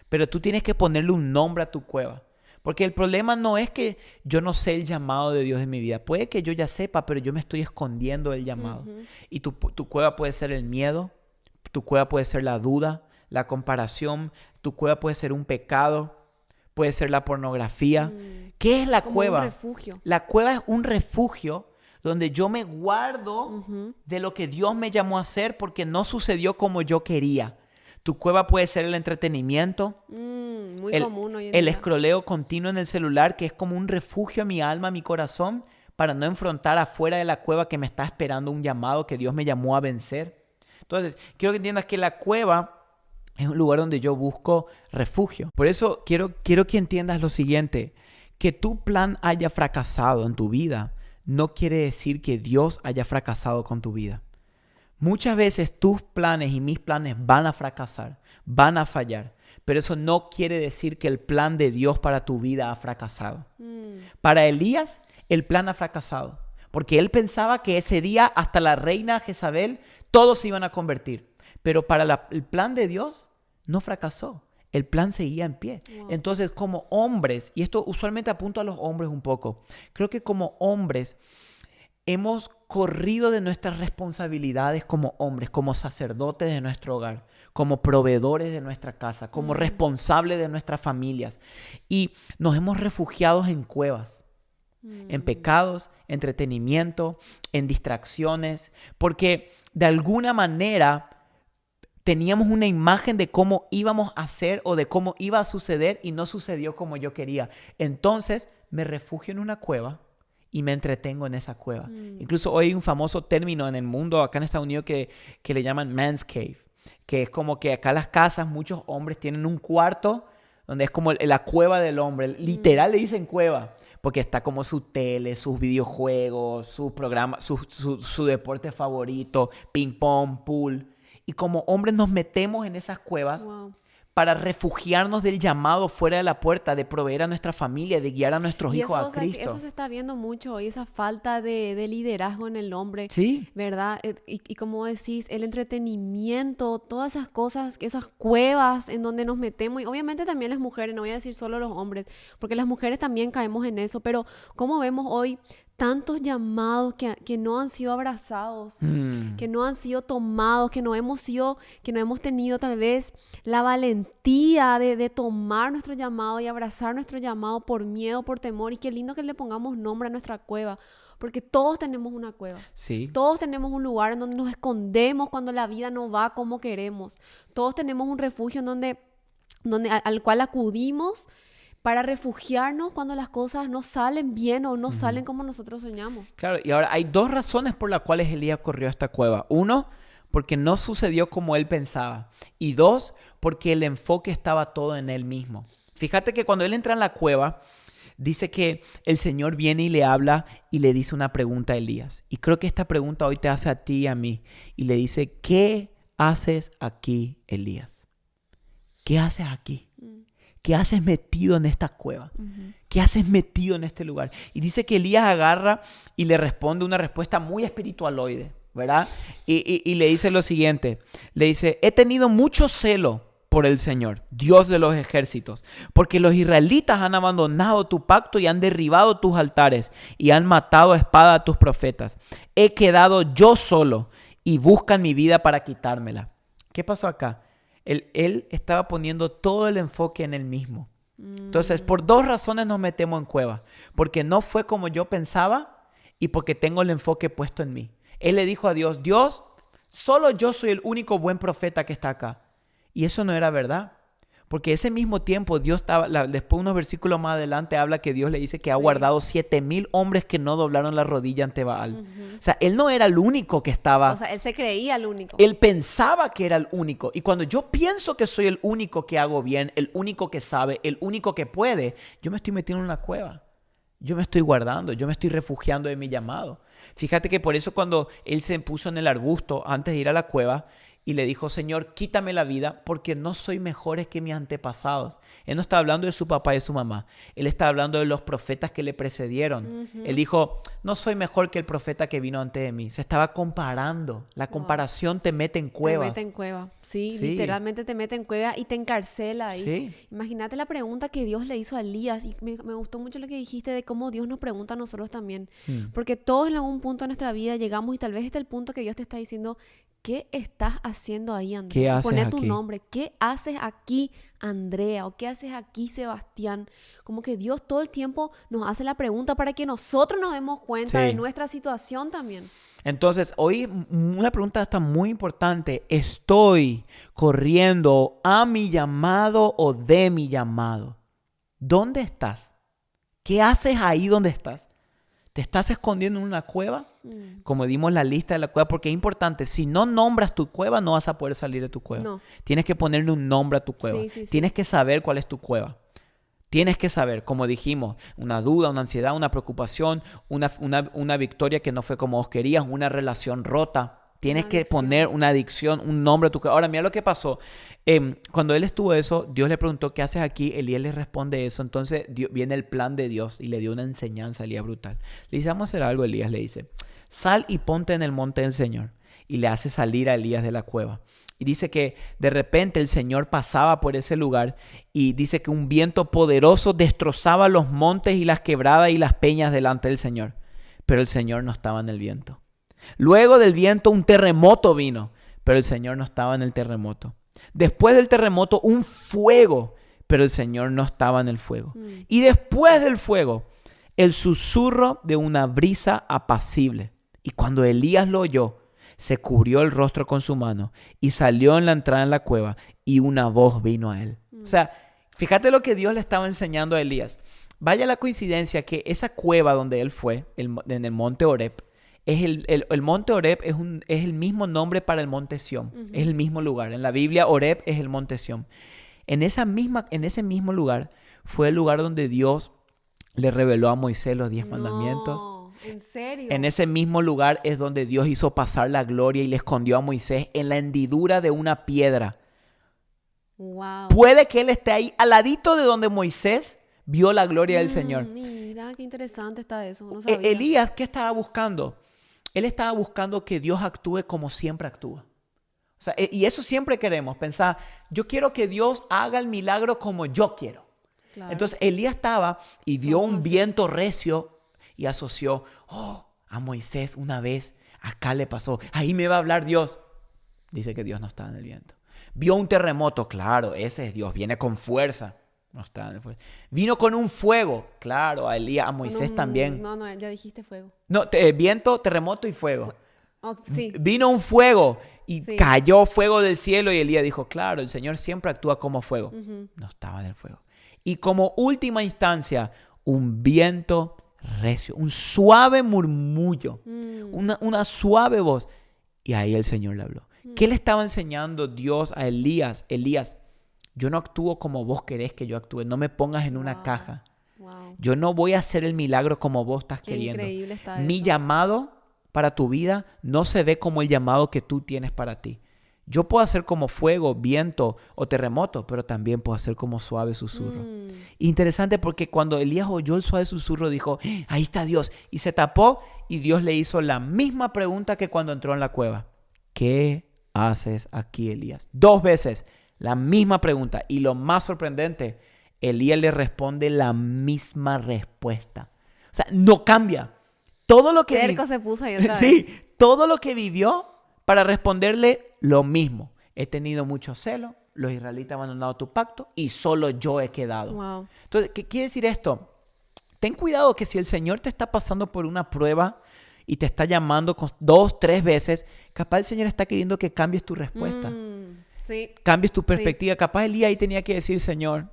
[SPEAKER 1] Pero tú tienes que ponerle un nombre a tu cueva. Porque el problema no es que yo no sé el llamado de Dios en mi vida. Puede que yo ya sepa, pero yo me estoy escondiendo del llamado. Y tu cueva puede ser el miedo, tu cueva puede ser la duda, la comparación, tu cueva puede ser un pecado, puede ser la pornografía. ¿Qué es la cueva?
[SPEAKER 2] Un refugio.
[SPEAKER 1] La cueva es un refugio donde yo me guardo de lo que Dios me llamó a hacer porque no sucedió como yo quería. Tu cueva puede ser el entretenimiento,
[SPEAKER 2] muy común hoy en
[SPEAKER 1] el
[SPEAKER 2] día.
[SPEAKER 1] escroleo continuo en el celular, que es como un refugio a mi alma, a mi corazón, para no enfrentar afuera de la cueva que me está esperando un llamado que Dios me llamó a vencer. Entonces, quiero que entiendas que la cueva es un lugar donde yo busco refugio. Por eso quiero que entiendas lo siguiente, que tu plan haya fracasado en tu vida no quiere decir que Dios haya fracasado con tu vida. Muchas veces tus planes y mis planes van a fracasar, van a fallar, pero eso no quiere decir que el plan de Dios para tu vida ha fracasado. Para Elías, el plan ha fracasado, porque él pensaba que ese día hasta la reina Jezabel todos se iban a convertir, pero para el plan de Dios no fracasó. El plan seguía en pie. Wow. Entonces, como hombres, y esto usualmente apunto a los hombres un poco, creo que como hombres hemos corrido de nuestras responsabilidades como hombres, como sacerdotes de nuestro hogar, como proveedores de nuestra casa, como responsables de nuestras familias. Y nos hemos refugiado en cuevas, en pecados, entretenimiento, en distracciones, porque de alguna manera teníamos una imagen de cómo íbamos a hacer o de cómo iba a suceder y no sucedió como yo quería. Entonces me refugio en una cueva y me entretengo en esa cueva. Incluso hoy hay un famoso término en el mundo, acá en Estados Unidos, que le llaman man's cave, que es como que acá las casas, muchos hombres tienen un cuarto donde es como la cueva del hombre. Literal le dicen cueva, porque está como su tele, sus videojuegos, su programa, su deporte favorito, ping pong, pool. Y como hombres nos metemos en esas cuevas para refugiarnos del llamado fuera de la puerta, de proveer a nuestra familia, de guiar a nuestros hijos a Cristo.
[SPEAKER 2] Eso se está viendo mucho hoy, esa falta de liderazgo en el hombre,
[SPEAKER 1] Sí.
[SPEAKER 2] ¿verdad? Y como decís, el entretenimiento, todas esas cosas, esas cuevas en donde nos metemos, y obviamente también las mujeres, no voy a decir solo los hombres, porque las mujeres también caemos en eso, pero como vemos hoy tantos llamados que no han sido abrazados, que no han sido tomados, que no hemos tenido tal vez la valentía de tomar nuestro llamado y abrazar nuestro llamado por miedo, por temor. Y qué lindo que le pongamos nombre a nuestra cueva, porque todos tenemos una cueva.
[SPEAKER 1] Sí.
[SPEAKER 2] Todos tenemos un lugar en donde nos escondemos cuando la vida no va como queremos. Todos tenemos un refugio al cual acudimos para refugiarnos cuando las cosas no salen bien o no salen como nosotros soñamos.
[SPEAKER 1] Claro, y ahora hay dos razones por las cuales Elías corrió a esta cueva. Uno, porque no sucedió como él pensaba. Y dos, porque el enfoque estaba todo en él mismo. Fíjate que cuando él entra en la cueva, dice que el Señor viene y le habla y le dice una pregunta a Elías. Y creo que esta pregunta hoy te hace a ti y a mí. Y le dice, ¿qué haces aquí, Elías? ¿Qué haces aquí? ¿Qué haces metido en esta cueva? ¿Qué haces metido en este lugar? Y dice que Elías agarra y le responde una respuesta muy espiritualoide, ¿verdad? Y le dice lo siguiente. Le dice, he tenido mucho celo por el Señor, Dios de los ejércitos, porque los israelitas han abandonado tu pacto y han derribado tus altares y han matado a espada a tus profetas. He quedado yo solo y buscan mi vida para quitármela. ¿Qué pasó acá? Él estaba poniendo todo el enfoque en él mismo. Entonces, por dos razones nos metemos en cueva. Porque no fue como yo pensaba y porque tengo el enfoque puesto en mí. Él le dijo a Dios, Dios, solo yo soy el único buen profeta que está acá. Y eso no era verdad. Porque ese mismo tiempo Dios estaba, después unos versículos más adelante habla que Dios le dice que ha guardado 7,000 hombres que no doblaron la rodilla ante Baal. O sea, él no era el único que estaba.
[SPEAKER 2] O sea, él se creía el único.
[SPEAKER 1] Él pensaba que era el único. Y cuando yo pienso que soy el único que hago bien, el único que sabe, el único que puede, yo me estoy metiendo en una cueva. Yo me estoy guardando, yo me estoy refugiando de mi llamado. Fíjate que por eso cuando él se puso en el arbusto antes de ir a la cueva, y le dijo, Señor, quítame la vida porque no soy mejores que mis antepasados. Él no está hablando de su papá y de su mamá. Él está hablando de los profetas que le precedieron. Él dijo, no soy mejor que el profeta que vino antes de mí. Se estaba comparando. La comparación te mete en cuevas.
[SPEAKER 2] Te mete en cueva. Sí, literalmente te mete en cueva y te encarcela ahí.
[SPEAKER 1] Sí.
[SPEAKER 2] Imagínate la pregunta que Dios le hizo a Elías. Y me gustó mucho lo que dijiste de cómo Dios nos pregunta a nosotros también. Porque todos en algún punto de nuestra vida llegamos y tal vez este es el punto que Dios te está diciendo, ¿qué estás haciendo ahí, Andrea?
[SPEAKER 1] ¿Qué haces
[SPEAKER 2] Poné
[SPEAKER 1] aquí?
[SPEAKER 2] tu nombre. ¿Qué haces aquí, Andrea? ¿O qué haces aquí, Sebastián? Como que Dios todo el tiempo nos hace la pregunta para que nosotros nos demos cuenta de nuestra situación también.
[SPEAKER 1] Entonces, hoy una pregunta está muy importante. ¿Estoy corriendo a mi llamado o de mi llamado? ¿Dónde estás? ¿Qué haces ahí donde estás? ¿Te estás escondiendo en una cueva? Como dimos la lista de la cueva, porque es importante. Si no nombras tu cueva, no vas a poder salir de tu cueva.
[SPEAKER 2] No.
[SPEAKER 1] Tienes que ponerle un nombre a tu cueva.
[SPEAKER 2] Sí.
[SPEAKER 1] Tienes que saber cuál es tu cueva. Tienes que saber, como dijimos, una duda, una ansiedad, una preocupación, una victoria que no fue como vos querías, una relación rota. Tienes que poner una adicción, un nombre a tu cueva. Ahora, mira lo que pasó. Cuando él estuvo eso, Dios le preguntó, ¿qué haces aquí? Elías le responde eso. Entonces viene el plan de Dios y le dio una enseñanza a Elías brutal. Le dice, vamos a hacer algo, Elías le dice. Sal y ponte en el monte del Señor. Y le hace salir a Elías de la cueva. Y dice que de repente el Señor pasaba por ese lugar y dice que un viento poderoso destrozaba los montes y las quebradas y las peñas delante del Señor. Pero el Señor no estaba en el viento. Luego del viento un terremoto vino, pero el Señor no estaba en el terremoto. Después del terremoto un fuego, pero el Señor no estaba en el fuego. Y después del fuego, el susurro de una brisa apacible. Y cuando Elías lo oyó, se cubrió el rostro con su mano y salió en la entrada en la cueva y una voz vino a él. O sea, fíjate lo que Dios le estaba enseñando a Elías. Vaya la coincidencia que esa cueva donde él fue, en el monte Horeb, el monte Horeb es el mismo nombre para el monte Sión. Es el mismo lugar. En la Biblia, Horeb es el monte Sión. En ese mismo lugar fue el lugar donde Dios le reveló a Moisés los 10 mandamientos.
[SPEAKER 2] ¿En serio?
[SPEAKER 1] En ese mismo lugar es donde Dios hizo pasar la gloria y le escondió a Moisés en la hendidura de una piedra.
[SPEAKER 2] Wow.
[SPEAKER 1] Puede que él esté ahí al ladito de donde Moisés vio la gloria del Señor.
[SPEAKER 2] Mira, qué interesante está eso. No sabía.
[SPEAKER 1] Elías, ¿qué estaba buscando? Él estaba buscando que Dios actúe como siempre actúa. O sea, y eso siempre queremos, pensar, yo quiero que Dios haga el milagro como yo quiero. Claro. Entonces Elías estaba y vio un viento recio y asoció, a Moisés una vez acá le pasó, ahí me va a hablar Dios. Dice que Dios no estaba en el viento. Vio un terremoto, claro, ese es Dios, viene con fuerza. No está en el fuego. Vino con un fuego, claro, a Elías, a Moisés también.
[SPEAKER 2] No, ya dijiste fuego.
[SPEAKER 1] No, viento, terremoto y fuego.
[SPEAKER 2] Sí.
[SPEAKER 1] Vino un fuego y cayó fuego del cielo y Elías dijo, claro, el Señor siempre actúa como fuego. No estaba en el fuego. Y como última instancia, un viento recio, un suave murmullo, una suave voz. Y ahí el Señor le habló. ¿Qué le estaba enseñando Dios a Elías? Elías, yo no actúo como vos querés que yo actúe. No me pongas en una caja.
[SPEAKER 2] Wow.
[SPEAKER 1] Yo no voy a hacer el milagro como vos estás queriendo.
[SPEAKER 2] Increíble está
[SPEAKER 1] Mi
[SPEAKER 2] eso.
[SPEAKER 1] llamado para tu vida no se ve como el llamado que tú tienes para ti. Yo puedo hacer como fuego, viento o terremoto, pero también puedo hacer como suave susurro. Interesante porque cuando Elías oyó el suave susurro dijo, ahí está Dios. Y se tapó y Dios le hizo la misma pregunta que cuando entró en la cueva. ¿Qué haces aquí, Elías? 2 veces la misma pregunta. Y lo más sorprendente, Elías le responde la misma respuesta. O sea, no cambia. Todo lo que
[SPEAKER 2] Terco se puso ahí otra vez.
[SPEAKER 1] Sí, todo lo que vivió para responderle lo mismo. He tenido mucho celo, los israelitas han abandonado tu pacto y solo yo he quedado.
[SPEAKER 2] Wow.
[SPEAKER 1] Entonces, ¿qué quiere decir esto? Ten cuidado que si el Señor te está pasando por una prueba y te está llamando 2, 3 veces, capaz el Señor está queriendo que cambies tu respuesta.
[SPEAKER 2] Sí.
[SPEAKER 1] Cambies tu perspectiva. Sí. Capaz Elías ahí tenía que decir, Señor,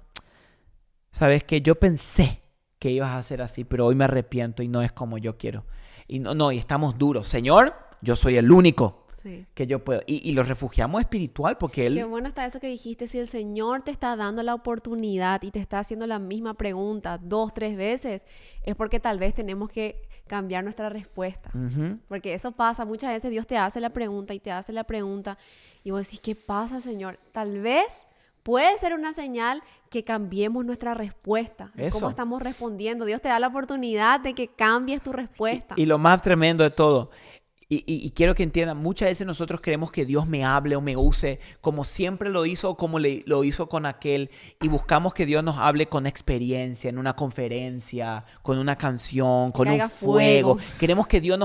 [SPEAKER 1] ¿sabes qué? Yo pensé que ibas a hacer así, pero hoy me arrepiento y no es como yo quiero. Y y estamos duros. Señor, yo soy el único que yo puedo. Y lo refugiamos espiritual porque Él...
[SPEAKER 2] Qué bueno está eso que dijiste. Si el Señor te está dando la oportunidad y te está haciendo la misma pregunta 2, 3 veces, es porque tal vez tenemos que cambiar nuestra respuesta. Porque eso pasa. Muchas veces Dios te hace la pregunta y te hace la pregunta y vos decís, ¿qué pasa, Señor? Tal vez puede ser una señal que cambiemos nuestra respuesta. ¿Cómo estamos respondiendo? Dios te da la oportunidad de que cambies tu respuesta.
[SPEAKER 1] Y lo más tremendo de todo, y quiero que entiendan, muchas veces nosotros queremos que Dios me hable o me use como siempre lo hizo o como lo hizo con aquel, y buscamos que Dios nos hable con experiencia, en una conferencia, con una canción, con un fuego. Queremos que Dios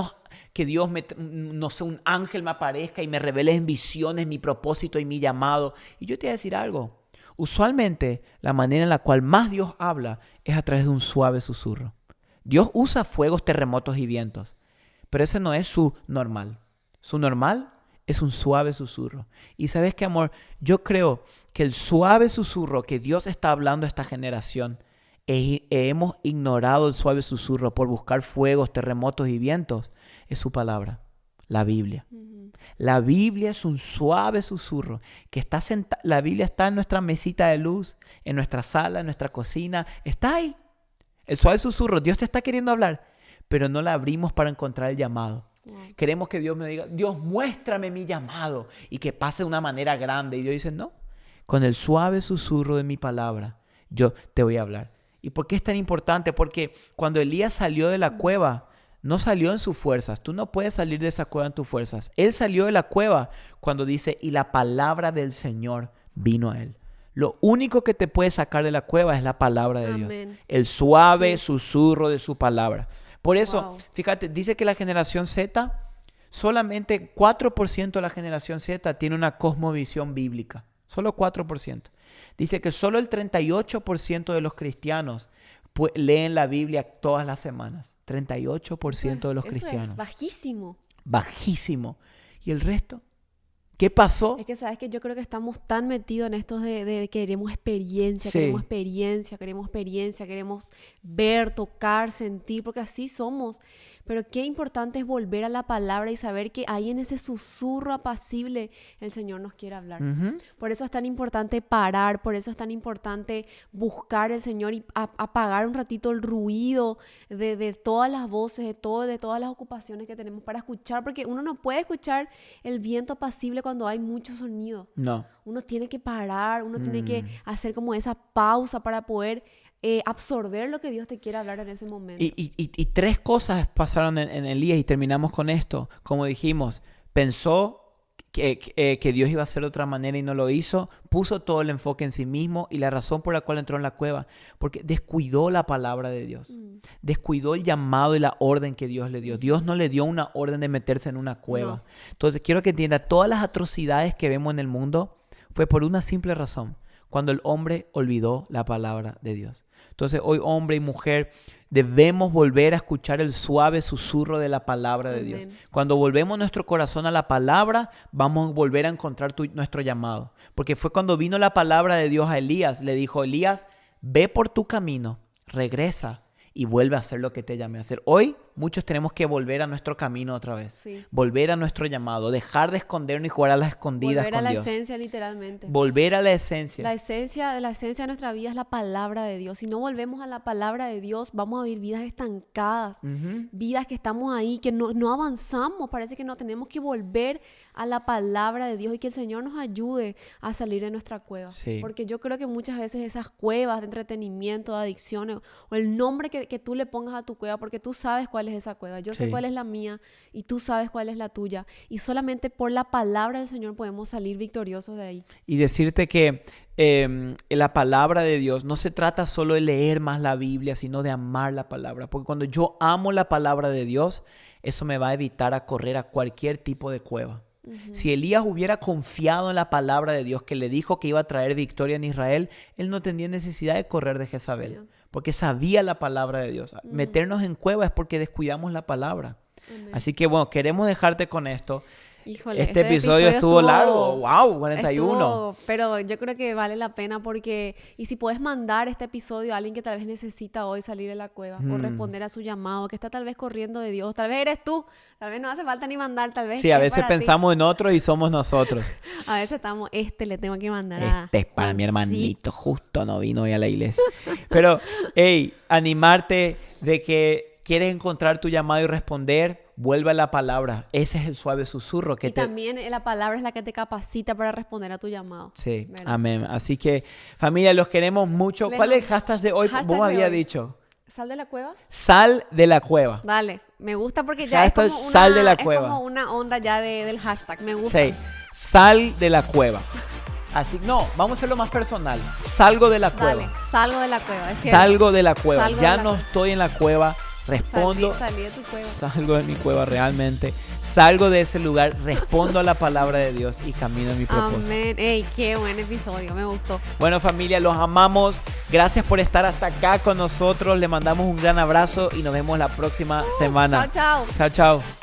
[SPEAKER 1] no sé, un ángel me aparezca y me revele en visiones mi propósito y mi llamado. Y yo te voy a decir algo. Usualmente, la manera en la cual más Dios habla es a través de un suave susurro. Dios usa fuegos, terremotos y vientos, pero ese no es su normal. Su normal es un suave susurro. Y ¿sabes qué, amor? Yo creo que el suave susurro que Dios está hablando a esta generación, hemos ignorado el suave susurro por buscar fuegos, terremotos y vientos, es su palabra, la Biblia. La Biblia es un suave susurro que está la Biblia está en nuestra mesita de luz, en nuestra sala, en nuestra cocina, está ahí. El suave susurro, Dios te está queriendo hablar, pero no la abrimos para encontrar el llamado. Queremos que Dios me diga, Dios, muéstrame mi llamado y que pase de una manera grande. Y Dios dice, no, con el suave susurro de mi palabra, yo te voy a hablar. ¿Y por qué es tan importante? Porque cuando Elías salió de la cueva, no salió en sus fuerzas. Tú no puedes salir de esa cueva en tus fuerzas. Él salió de la cueva cuando dice, y la palabra del Señor vino a él. Lo único que te puede sacar de la cueva es la palabra de Dios. El suave susurro de su palabra. Por eso, fíjate, dice que la generación Z, solamente 4% de la generación Z tiene una cosmovisión bíblica. Solo 4%. Dice que solo el 38% de los cristianos leen la Biblia todas las semanas. 38% de los cristianos.
[SPEAKER 2] Es bajísimo.
[SPEAKER 1] Bajísimo. ¿Y el resto? ¿Qué pasó?
[SPEAKER 2] Es que sabes que yo creo que estamos tan metidos en esto de queremos experiencia, queremos ver, tocar, sentir, porque así somos. Pero qué importante es volver a la palabra y saber que ahí en ese susurro apacible el Señor nos quiere hablar. Por eso es tan importante parar, por eso es tan importante buscar al Señor y apagar un ratito el ruido de todas las voces, de todas las ocupaciones que tenemos para escuchar, porque uno no puede escuchar el viento apacible cuando cuando hay mucho sonido.
[SPEAKER 1] No.
[SPEAKER 2] Uno tiene que parar, uno tiene que hacer como esa pausa para poder absorber lo que Dios te quiere hablar en ese momento.
[SPEAKER 1] Y tres cosas pasaron en Elías y terminamos con esto. Como dijimos, pensó que Dios iba a hacer de otra manera y no lo hizo, puso todo el enfoque en sí mismo y la razón por la cual entró en la cueva, porque descuidó la palabra de Dios, descuidó el llamado y la orden que Dios le dio. Dios no le dio una orden de meterse en una cueva. No. Entonces quiero que entienda, todas las atrocidades que vemos en el mundo fue por una simple razón, cuando el hombre olvidó la palabra de Dios. Entonces hoy, hombre y mujer, debemos volver a escuchar el suave susurro de la palabra de Dios. Cuando volvemos nuestro corazón a la palabra, vamos a volver a encontrar nuestro llamado. Porque fue cuando vino la palabra de Dios a Elías. Le dijo, Elías, ve por tu camino, regresa y vuelve a hacer lo que te llamé a hacer. Hoy muchos tenemos que volver a nuestro camino otra vez. Sí. Volver a nuestro llamado. Dejar de escondernos y jugar a las escondidas con Dios.
[SPEAKER 2] Volver a la esencia, literalmente.
[SPEAKER 1] Volver a la esencia.
[SPEAKER 2] La esencia de nuestra vida es la palabra de Dios. Si no volvemos a la palabra de Dios, vamos a vivir vidas estancadas. Vidas que estamos ahí, que no avanzamos. Parece que no tenemos que volver a la palabra de Dios y que el Señor nos ayude a salir de nuestra cueva. Sí. Porque yo creo que muchas veces esas cuevas de entretenimiento, de adicciones, o el nombre que tú le pongas a tu cueva, porque tú sabes cuál es esa cueva. Yo sé cuál es la mía y tú sabes cuál es la tuya. Y solamente por la palabra del Señor podemos salir victoriosos de ahí.
[SPEAKER 1] Y decirte que la palabra de Dios no se trata solo de leer más la Biblia, sino de amar la palabra. Porque cuando yo amo la palabra de Dios, eso me va a evitar a correr a cualquier tipo de cueva. Si Elías hubiera confiado en la palabra de Dios que le dijo que iba a traer victoria en Israel, él no tenía necesidad de correr de Jezabel, porque sabía la palabra de Dios. Meternos en cueva es porque descuidamos la palabra. Así que bueno, queremos dejarte con esto.
[SPEAKER 2] Híjole,
[SPEAKER 1] este episodio estuvo largo. ¡Wow! 41.
[SPEAKER 2] Pero yo creo que vale la pena porque... Y si puedes mandar este episodio a alguien que tal vez necesita hoy salir de la cueva o responder a su llamado, que está tal vez corriendo de Dios. Tal vez eres tú. Tal vez no hace falta ni mandar. Tal vez
[SPEAKER 1] sí, a veces pensamos en otros y somos nosotros.
[SPEAKER 2] A veces estamos... le tengo que mandar a...
[SPEAKER 1] Este es para mi hermanito. Justo no vino hoy a la iglesia. Pero, hey, animarte de que quieres encontrar tu llamado y responder, vuelve a la palabra. Ese es el suave susurro que
[SPEAKER 2] también la palabra es la que te capacita para responder a tu llamado.
[SPEAKER 1] Sí, ¿verdad? Amén. Así que, familia, los queremos mucho. ¿Cuál es el hashtag de hoy? Vos habías dicho.
[SPEAKER 2] ¿Sal de la cueva?
[SPEAKER 1] Sal de la cueva.
[SPEAKER 2] Dale, me gusta porque ya
[SPEAKER 1] hashtag es como sal de la cueva.
[SPEAKER 2] Es como una onda ya del hashtag. Me gusta.
[SPEAKER 1] Sí, sal de la cueva. Así, no, vamos a hacerlo más personal. Salgo de la cueva.
[SPEAKER 2] Dale, salgo de la cueva.
[SPEAKER 1] Salgo de la cueva. Ya no estoy en la cueva. Respondo,
[SPEAKER 2] salí de tu cueva.
[SPEAKER 1] Salgo de mi cueva realmente, salgo de ese lugar, respondo a la palabra de Dios y camino en mi propósito.
[SPEAKER 2] Amén. Ey, qué buen episodio, me gustó.
[SPEAKER 1] Bueno, familia, los amamos. Gracias por estar hasta acá con nosotros. Le mandamos un gran abrazo y nos vemos la próxima semana.
[SPEAKER 2] Chao, chao.
[SPEAKER 1] Chao, chao.